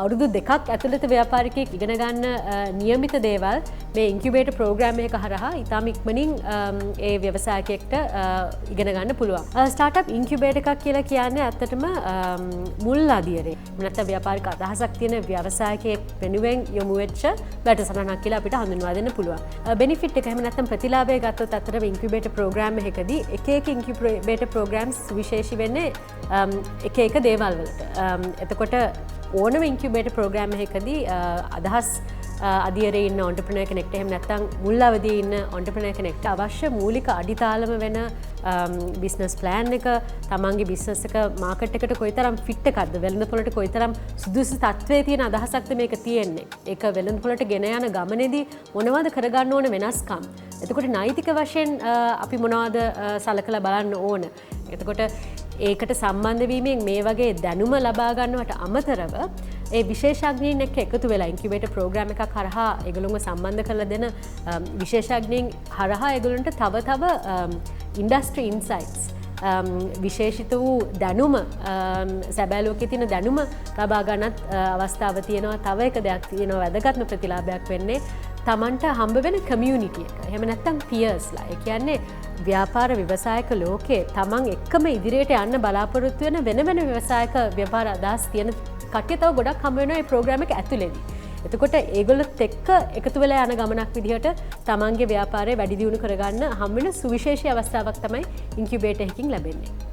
අවුරුදු දෙකක් ඇතුළත ව්‍යාපාරිකයෙක් ඉගෙන ගන්න නියමිත දේවල් මේ ඉන්කියුබේටර් ප්‍රෝග්‍රෑම් එක හරහා ඉතාම ඉක්මනින් ඒ ව්‍යවසායකයෙක්ට ඉගෙන ගන්න පුළුවන්. ස්ටාර්ට්අප් ඉන්කියුබේටර් එකක් කියලා කියන්නේ ඇත්තටම මුල් අදියරේ නැත්නම් ව්‍යාපාරික අදහසක් තියෙන ව්‍යවසායකයෙක් වෙනුවෙන් යොමු වෙච්ච වැඩසටහනක් කියලා අපිට හඳුන්වා දෙන්න පුළුවන්. බෙනිෆිට් එක එහෙම නැත්නම් ප්‍රතිලාභය ගත්තොත් ඇත්තටම ඉන්කියුබේටර් ප්‍රෝග්‍රෑම් එකකදී එක ඉන්කියුබේටර් ප්‍රෝග්‍රෑම්ස් විශේෂී වෙන්නේ එක දේවල් වලට. එතකොට ඕනම ඉන්කියුබේටර් ප්‍රෝග්‍රෑම් එකකදී අදහස් අධියරේ ඉන්න ඔන්ටර්ප්‍රෙනර් කෙනෙක්ට එහෙම නැත්නම් මුල් අවදියේ ඉන්න ඔන්ටර්ප්‍රෙනර් කෙනෙක්ට අවශ්‍ය මූලික අඩිතාලම වෙන බිස්නස් ප්ලෑන් එක තමන්ගේ බිස්නස් එක මාකට් එකට කොයිතරම් ෆිට් එකක්ද වෙළඳපොළට කොයිතරම් සුදුසු තත්ත්වයේ තියෙන අදහසක්ද මේක තියෙන්නේ. ඒක වෙළඳපොළට ගෙන යන ගමනේදී මොනවද කරගන්න ඕන වෙනස්කම්. එතකොට නෛතික වශයෙන් අපි මොනවද සලකලා බලන්න ඕන. එතකොට ඒකට සම්බන්ධ වීමෙන් මේ වගේ දැනුම ලබා ගන්නවට අමතරව ඒ විශේෂඥයින් එක්ක එකතු වෙලා ඉන්කියුබේටර් ප්‍රෝග්‍රෑම් එකක් හරහා ඒගොල්ලොන්ව සම්බන්ධ කරලා දෙන විශේෂඥයින් හරහා ඒගොල්ලන්ට තව ඉන්ඩස්ට්‍රි ඉන්සයිට්ස් විශේෂිත වූ දැනුම සැබෑ ලෝකයේ තියෙන දැනුම ලබා ගන්නත් අවස්ථාව තියෙනවා. තව එක දෙයක් තියෙනවා වැදගත්ම ප්‍රතිලාභයක් වෙන්නේ තමන්ට හම්බ වෙන කමියුනිටි එක. එහෙම නැත්නම් පියර්ස්ලා. ඒ කියන්නේ ව්‍යාපාර ව්‍යවසායක ලෝකේ තමන් එක්කම ඉදිරියට යන්න බලාපොරොත්තු වෙන වෙන ව්‍යවසායක ව්‍යාපාර අදහස් තියෙන කට්ටිය තව ගොඩක් හම්බ වෙනවා මේ ප්‍රෝග්‍රෑම් එක ඇතුළේදී. එතකොට ඒගොල්ලොත් එක්ක එකතු වෙලා යන ගමනක් විදිහට තමන්ගේ ව්‍යාපාරය වැඩි දියුණු කරගන්න හම්බ වෙන සුවිශේෂී අවස්ථාවක් තමයි ඉන්කියුබේටර් එකකින් ලැබෙන්නේ.